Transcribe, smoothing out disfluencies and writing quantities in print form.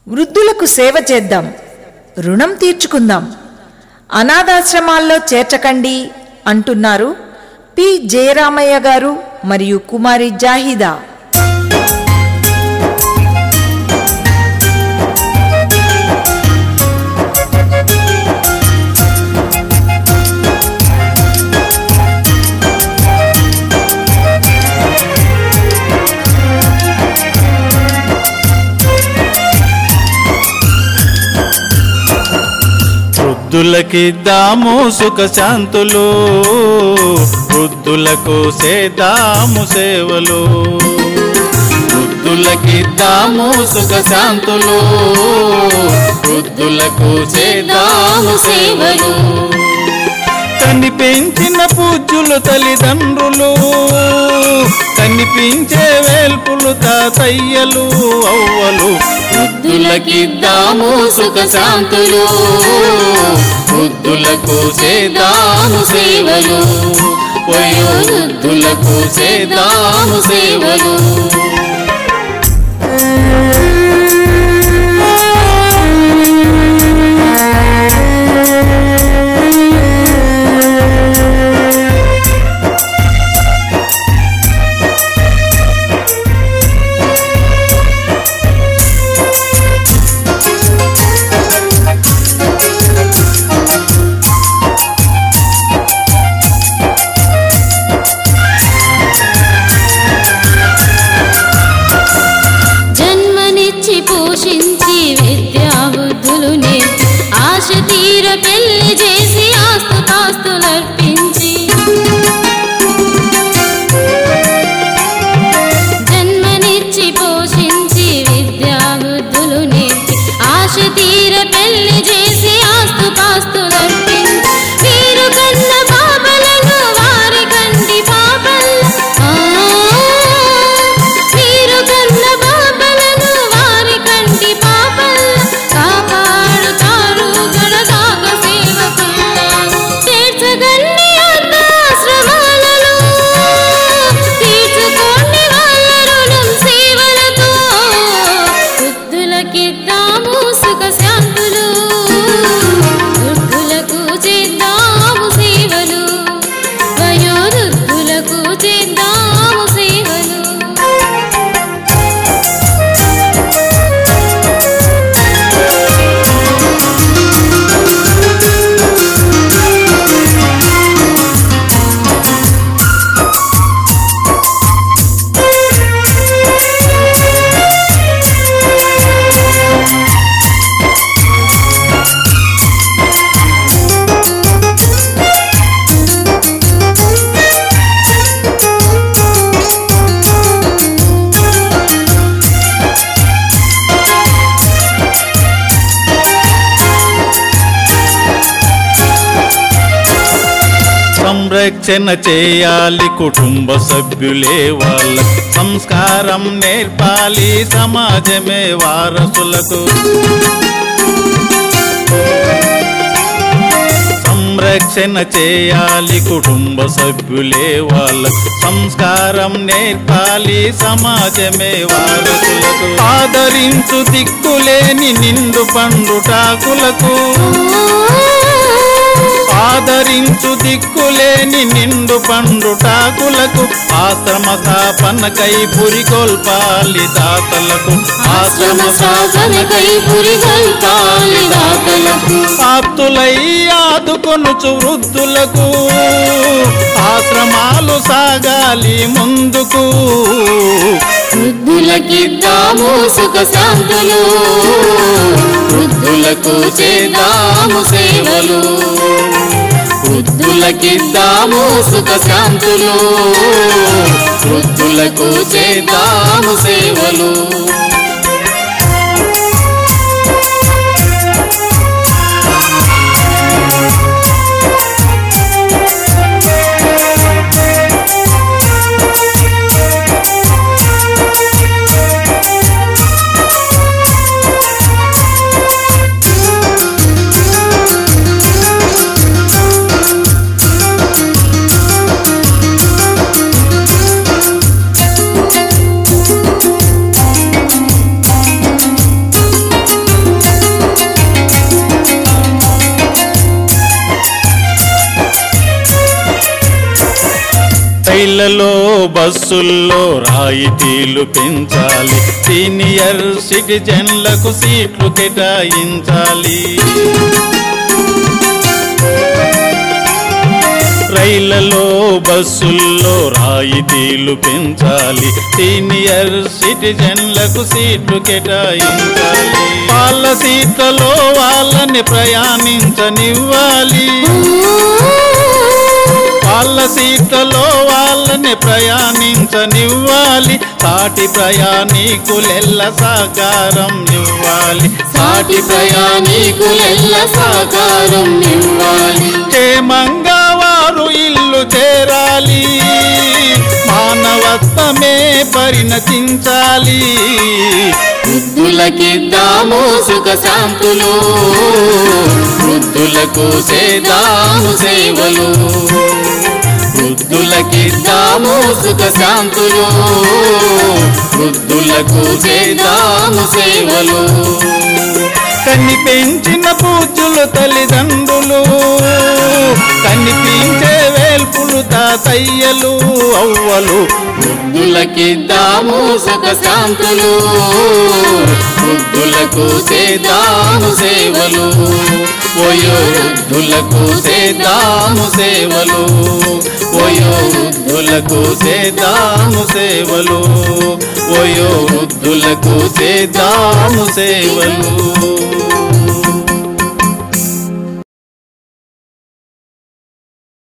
వృద్ధులకు సేవ చేద్దాం, రుణం తీర్చుకుందాం, అనాథాశ్రమాల్లో చేర్చకండి అంటున్నారు పి జయరామయ్య గారు మరియు కుమారి జాహిదా. వృద్ధులకిద్దాము సుఖ శాంతులు, వృద్ధులకు చేద్దాము సేవలు. వృద్ధులకిద్దాము సుఖ శాంతులు, వృద్ధులకు చేద్దాము సేవలు. కనిపించిన పూజ్యులు తల్లిదండ్రులు, కనిపించే వేల్పులు తాతయ్యలు అవ్వలు. వృద్ధులకిద్దాము సుఖ శాంతులు, వృద్ధులకు చేద్దాము సేవలు. వయోవృద్ధులకు చేద్దాము సేవలు. పెళ్లి చేసి ఆస్తుపాస్తులర్పించి, జన్మనిచ్చి పోషించి విద్యాబుద్ధులు నేర్పి, ఆశ తీర పెళ్లి చేసి ఆస్తుపాస్తులర్పించి, వీరు కన్న పాపలను వారి కంటి పాపల, వీరు కన్న పాపలను వారి కంటి పాపల కాపాడుతారు గడదాక సేవకులు. తీర్చగన్ని అనాథాశ్రమాలలో, తీర్చుకోండి వాళ్ళ రుణం సేవలతో. వృద్ధులకిద్దాము సుఖ శాంతులు, వృద్ధులకు చేద్దాము సేవలు. వయోవృద్ధులకు చేద్దాము సేవలు. సంరక్షణ చేయాలి కుటుంబ సభ్యులే, వాళ్ళ సంస్కారం నేర్పాలి సమాజమే వారసులకు. సంరక్షణ చేయాలి కుటుంబ సభ్యులే, వాళ్ళ సంస్కారం నేర్పాలి సమాజమే వారసులకు. ఆదరించు దిక్కులేని నిండు పండుటాకులకు, ఆదరించు దిక్కులేని నిండు పండుటాకులకు. ఆశ్రమ స్థాపనకై పురికొల్పాలి దాతలకు, ఆశ్రమ స్థాపనకై పురికొల్పాలి దాతలకు. ఆప్తులై ఆదుకొనుచు వృద్ధులకు, ఆశ్రమాలు సాగాలి ముందుకు. వృద్ధులకిద్దాము సుఖ శాంతులు, వృద్ధులకు చేద్దాము సేవలు. వృద్ధులకిద్దాము సుఖ శాంతులు, వృద్ధులకు చేద్దాము సేవలు. రైళ్లలో బస్సుల్లో రాయితీలు పెంచాలి, సీనియర్ సిటిజన్లకు సీట్లు కేటాయించాలి. రైళ్లలో బస్సుల్లో రాయితీలు పెంచాలి, సీనియర్ సిటిజన్లకు సీట్లు కేటాయించాలి. వాళ్ళ సీట్లలో వాళ్ళని ప్రయాణించనివ్వాలి, వాళ్ళ సీట్లలో వాళ్ళని ప్రయాణించనివ్వాలి. సాటి ప్రయాణికులెల్ల సహకారం ఇవ్వాలి, సాటి ప్రయాణికులెల్ల సహకారం ఇవ్వాలి. క్షేమంగా వారు ఇల్లు చేరాలి, మానవత్వమే పరిణతించాలి. వృద్ధులకిద్దాము సుఖ శాంతులు, వృద్ధులకు చేద్దాము సేవలు. వృద్ధులకిద్దాము సుఖ శాంతులు, వృద్ధులకు చేద్దాము సేవలు. కన్ని పెంచిన పూజలు తల్లిదండ్రులు, కనిపించే వేల్పులు తాతయ్యలు అవ్వలు. వృద్ధులకిద్దాము సుఖ శాంతులు, వృద్ధులకు చేద్దాము సేవలు. ఓయో వృద్ధులకు చేద్దాము సేవలు, ఓయో వృద్ధులకు చేద్దాము సేవలు, ఓయో వృద్ధులకు చేద్దాము సేవలు.